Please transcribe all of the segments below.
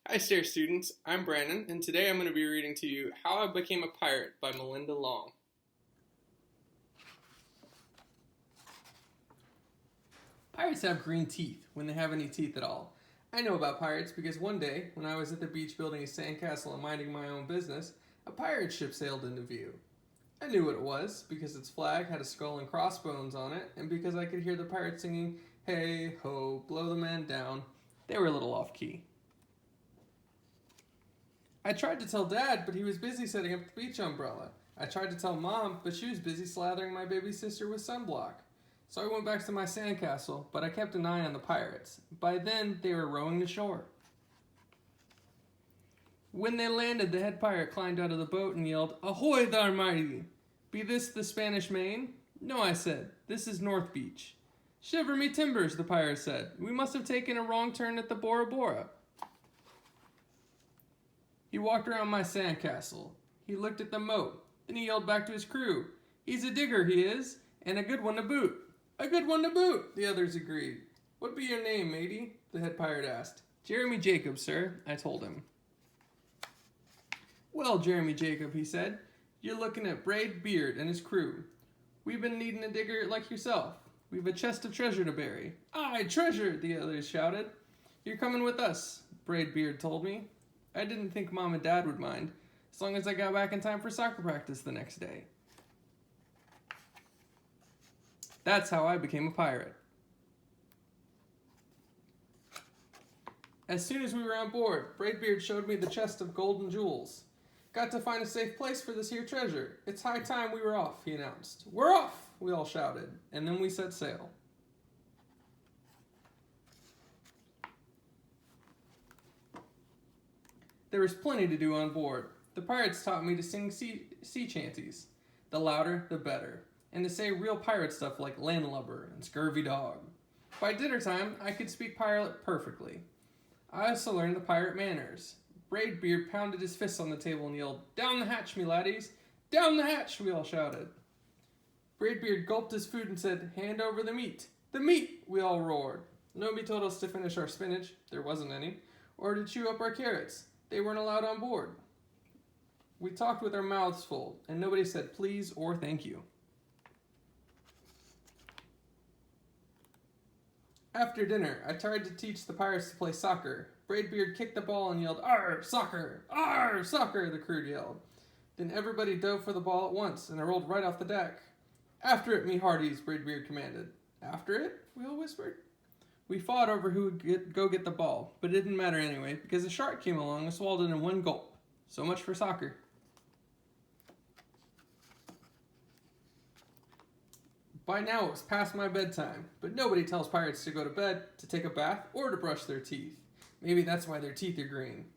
Hi, Stair students. I'm Brandon, and today I'm going to be reading to you How I Became a Pirate by Melinda Long. Pirates have green teeth when they have any teeth at all. I know about pirates because one day, when I was at the beach building a sandcastle and minding my own business, a pirate ship sailed into view. I knew what it was because its flag had a skull and crossbones on it, and because I could hear the pirates singing, "Hey ho, blow the man down." They were a little off key. I tried to tell Dad, but he was busy setting up the beach umbrella. I tried to tell Mom, but she was busy slathering my baby sister with sunblock. So I went back to my sandcastle, but I kept an eye on the pirates. By then, they were rowing to shore. When they landed, the head pirate climbed out of the boat and yelled, "Ahoy thar, mighty! Be this the Spanish Main?" "No," I said. "This is North Beach." "Shiver me timbers," the pirate said. "We must have taken a wrong turn at the Bora Bora." He walked around my sandcastle. He looked at the moat. Then he yelled back to his crew, "He's a digger, he is, and a good one to boot." "A good one to boot," the others agreed. "What be your name, matey?" the head pirate asked. "Jeremy Jacob, sir," I told him. "Well, Jeremy Jacob," he said, "you're looking at Braid Beard and his crew. We've been needing a digger like yourself. We've a chest of treasure to bury." "Aye, treasure," the others shouted. "You're coming with us," Braid Beard told me. I didn't think Mom and Dad would mind, as long as I got back in time for soccer practice the next day. That's how I became a pirate. As soon as we were on board, Braidbeard showed me the chest of gold and jewels. "Got to find a safe place for this here treasure. It's high time we were off," he announced. "We're off!" we all shouted, and then we set sail. There was plenty to do on board. The pirates taught me to sing sea chanties. The louder, the better. And to say real pirate stuff like landlubber and scurvy dog. By dinner time, I could speak pirate perfectly. I also learned the pirate manners. Braidbeard pounded his fists on the table and yelled, "Down the hatch, me laddies! Down the hatch!" we all shouted. Braidbeard gulped his food and said, "Hand over the meat!" "The meat!" we all roared. Nobody told us to finish our spinach, there wasn't any, or to chew up our carrots. They weren't allowed on board. We talked with our mouths full, and nobody said please or thank you. After dinner, I tried to teach the pirates to play soccer. Braidbeard kicked the ball and yelled, "Arr, soccer! Arr, soccer!" the crew yelled. Then everybody dove for the ball at once, and I rolled right off the deck. "After it, me hearties," Braidbeard commanded. "After it?" we all whispered. We fought over who would go get the ball, but it didn't matter anyway, because a shark came along and swallowed it in one gulp. So much for soccer. By now it was past my bedtime, but nobody tells pirates to go to bed, to take a bath, or to brush their teeth. Maybe that's why their teeth are green.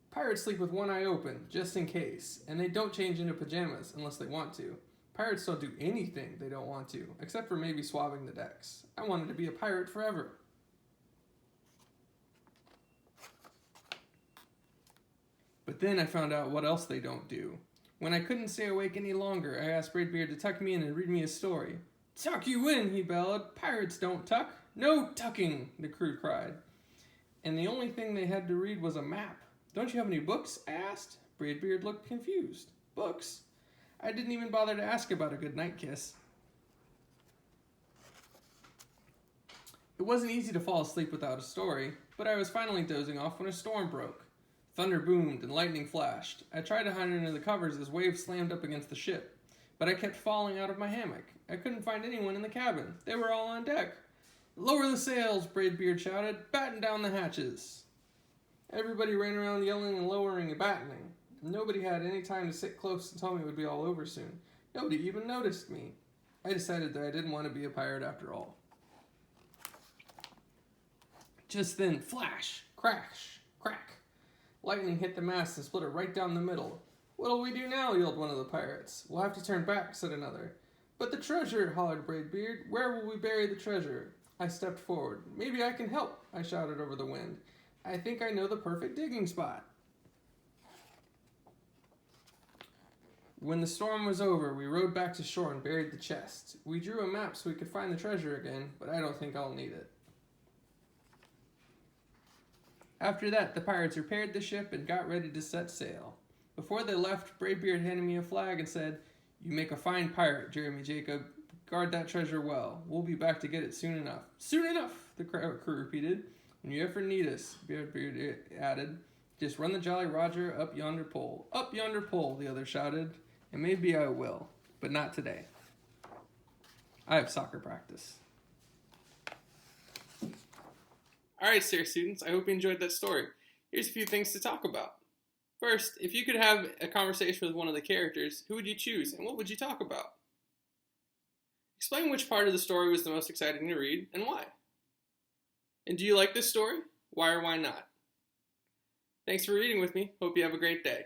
Pirates sleep with one eye open, just in case, and they don't change into pajamas unless they want to. Pirates don't do anything they don't want to, except for maybe swabbing the decks. I wanted to be a pirate forever. But then I found out what else they don't do. When I couldn't stay awake any longer, I asked Braidbeard to tuck me in and read me a story. "Tuck you in," he bellowed. "Pirates don't tuck." "No tucking," the crew cried. And the only thing they had to read was a map. "Don't you have any books?" I asked. Braidbeard looked confused. "Books?" I didn't even bother to ask about a good night kiss. It wasn't easy to fall asleep without a story, but I was finally dozing off when a storm broke. Thunder boomed and lightning flashed. I tried to hide under the covers as waves slammed up against the ship, but I kept falling out of my hammock. I couldn't find anyone in the cabin. They were all on deck. "Lower the sails," Braidbeard shouted. "Batten down the hatches." Everybody ran around yelling and lowering and battening. Nobody had any time to sit close and tell me it would be all over soon. Nobody even noticed me. I decided that I didn't want to be a pirate after all. Just then, flash, crash, crack. Lightning hit the mast and split it right down the middle. "What'll we do now?" yelled one of the pirates. "We'll have to turn back," said another. "But the treasure," hollered Braidbeard. "Where will we bury the treasure?" I stepped forward. "Maybe I can help," I shouted over the wind. "I think I know the perfect digging spot." When the storm was over, we rowed back to shore and buried the chest. We drew a map so we could find the treasure again, but I don't think I'll need it. After that, the pirates repaired the ship and got ready to set sail. Before they left, Braidbeard handed me a flag and said, "You make a fine pirate, Jeremy Jacob. Guard that treasure well. We'll be back to get it soon enough." "Soon enough," the crew repeated. "When you ever need us," Braidbeard added, "just run the Jolly Roger up yonder pole." "Up yonder pole," the other shouted. "And maybe I will, but not today. I have soccer practice." Alright, Stair students, I hope you enjoyed that story. Here's a few things to talk about. First, if you could have a conversation with one of the characters, who would you choose and what would you talk about? Explain which part of the story was the most exciting to read and why. And do you like this story? Why or why not? Thanks for reading with me. Hope you have a great day.